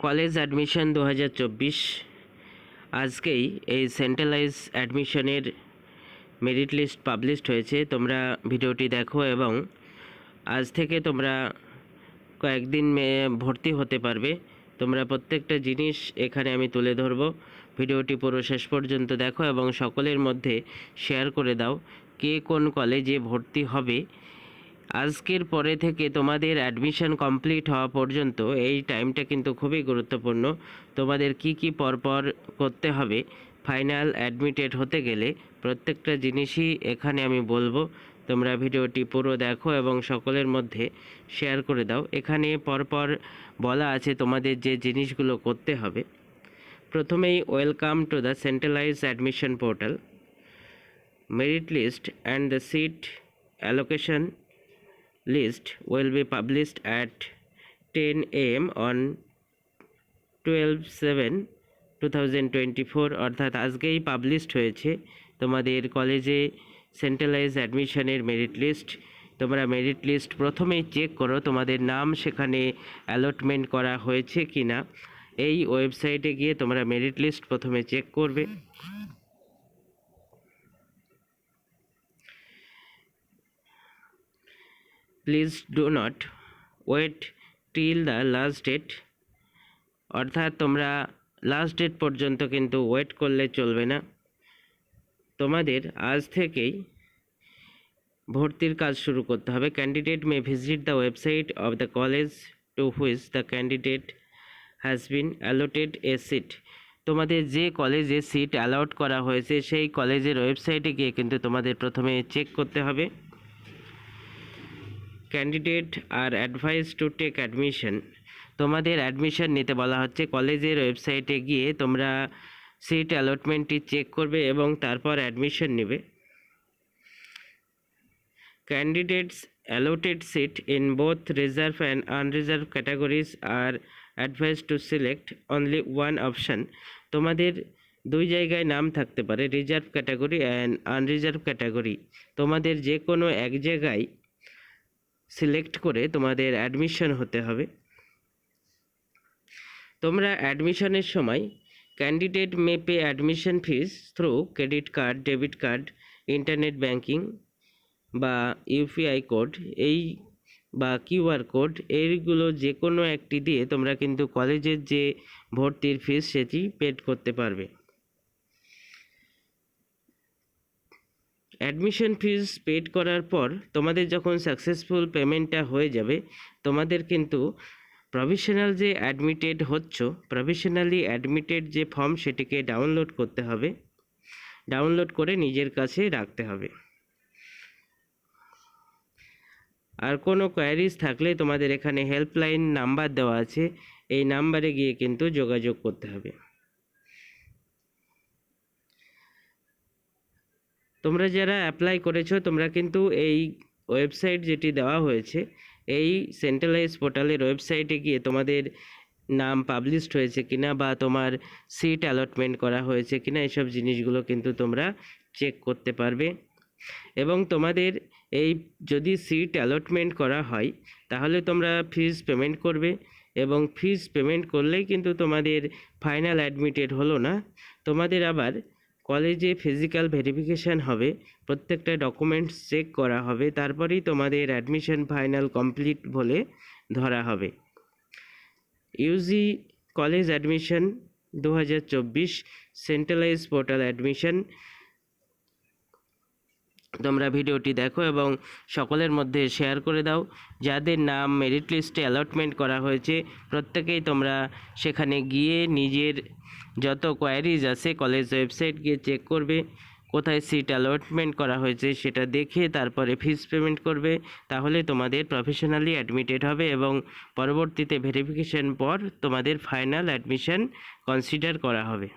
College admission 2024 আজকেই এই centralise অ্যাডমিশনের মেরিট লিস্ট পাবলিশড হয়েছে। তোমরা ভিডিওটি দেখো এবং আজ থেকে তোমরা কয়েকদিন ভর্তি হতে পারবে। তোমরা প্রত্যেকটা জিনিস এখানে আমি তুলে ধরবো। ভিডিওটি পুরো শেষ পর্যন্ত দেখো এবং সকলের মধ্যে শেয়ার করে দাও কে কোন কলেজে ভর্তি হবে। আজকের পরে থেকে তোমাদের অ্যাডমিশন কমপ্লিট হওয়া পর্যন্ত এই টাইমটা কিন্তু খুবই গুরুত্বপূর্ণ। তোমাদের কি পরপর করতে হবে ফাইনাল অ্যাডমিটেড হতে গেলে প্রত্যেকটা জিনিসই এখানে আমি বলবো। তোমরা ভিডিওটি পুরো দেখো এবং সকলের মধ্যে শেয়ার করে দাও। এখানে পরপর বলা আছে তোমাদের যে জিনিসগুলো করতে হবে। প্রথমেই welcome to the centralise admission portal. Merit list and the seat allocation list will be published at 10 AM on 12/7/2024 অর্থাৎ আজকেই পাবলিশড হয়েছে তোমাদের কলেজে সেন্ট্রালাইজ অ্যাডমিশনের মেরিট লিস্ট। তোমরা মেরিট লিস্ট প্রথমেই চেক করো তোমাদের নাম সেখানে অ্যালটমেন্ট করা হয়েছে কি না। এই ওয়েবসাইটে গিয়ে তোমরা মেরিট লিস্ট প্রথমে চেক করবে। Please do not wait till the last date, অর্থাৎ তোমরা লাস্ট ডেট পর্যন্ত কিন্তু ওয়েট করলে চলবে না। তোমাদের আজ থেকেই ভর্তির কাজ শুরু করতে হবে। Candidate may visit the website of the college to which the candidate has been allotted a seat. তোমাদের যে কলেজে সিট অ্যালট করা হয়েছে সেই কলেজের ওয়েবসাইটে গিয়ে কিন্তু তোমাদের প্রথমে চেক করতে হবে। Candidate are advise to take admission. তোমাদের অ্যাডমিশন নিতে বলা হচ্ছে। কলেজের ওয়েবসাইটে গিয়ে তোমরা সিট অ্যালটমেন্টটি চেক করবে এবং তারপর অ্যাডমিশন নেবে। Candidates allotted seat in both reserve and unreserve categories are advise to select only one option. তোমাদের দুই জায়গায় নাম থাকতে পারে, reserve category and unreserve category. তোমাদের যে কোনো এক জায়গায় সিলেক্ট করে তোমাদের অ্যাডমিশন হতে হবে। তোমরা অ্যাডমিশনের সময় candidate may pay admission fees through credit card, debit card, internet banking বা ইউপিআই কোড বা কিউআর কোড, এইগুলো যে কোনো একটি দিয়ে তোমরা কিন্তু কলেজের যে ভর্তির ফিস সেটি পেড করতে পারবে। অ্যাডমিশন ফিস পেড করার পর তোমাদের যখন সাকসেসফুল পেমেন্টটা হয়ে যাবে তোমাদের কিন্তু প্রভিশনাল যে অ্যাডমিটেড প্রভিশনালি অ্যাডমিটেড যে ফর্ম সেটিকে ডাউনলোড করতে হবে। ডাউনলোড করে নিজের কাছে রাখতে হবে। আর কোনো কোয়ারিজ থাকলে তোমাদের এখানে হেল্পলাইন নাম্বার দেওয়া আছে, এই নাম্বারে গিয়ে কিন্তু যোগাযোগ করতে হবে। তোমরা যারা অ্যাপ্লাই করেছো তোমরা কিন্তু এই ওয়েবসাইট যেটি দেওয়া হয়েছে এই সেন্ট্রালাইজ পোর্টালের ওয়েবসাইটে গিয়ে তোমাদের নাম পাবলিশড হয়েছে কিনা বা তোমার সিট অ্যালটমেন্ট করা হয়েছে কিনা এইসব জিনিসগুলো কিন্তু তোমরা চেক করতে পারবে। এবং তোমাদের এই যদি সিট অ্যালটমেন্ট করা হয় তাহলে তোমরা ফিস পেমেন্ট করবে এবং ফিস পেমেন্ট করলেই কিন্তু তোমাদের ফাইনাল অ্যাডমিটেড হলো না। তোমাদের আবার কলেজে ফিজিক্যাল ভেরিফিকেশান হবে, প্রত্যেকটা ডকুমেন্টস চেক করা হবে, তারপরেই তোমাদের অ্যাডমিশন ফাইনাল কমপ্লিট বলে ধরা হবে। UG college admission 2024 centralise portal admission. তোমরা ভিডিওটি দেখো এবং সকলের মধ্যে শেয়ার করে দাও। যাদের নাম মেরিট লিস্টে অ্যালটমেন্ট করা হয়েছে প্রত্যেকেই তোমরা সেখানে গিয়ে নিজের যত কোয়ারিজ আছে কলেজ ওয়েবসাইট গিয়ে চেক করবে, কোথায় সিট অ্যালটমেন্ট করা হয়েছে সেটা দেখে তারপরে ফিস পেমেন্ট করবে। তাহলে তোমাদের প্রফেশনালি অ্যাডমিটেড হবে এবং পরবর্তীতে ভেরিফিকেশন পর তোমাদের ফাইনাল অ্যাডমিশন কনসিডার করা হবে।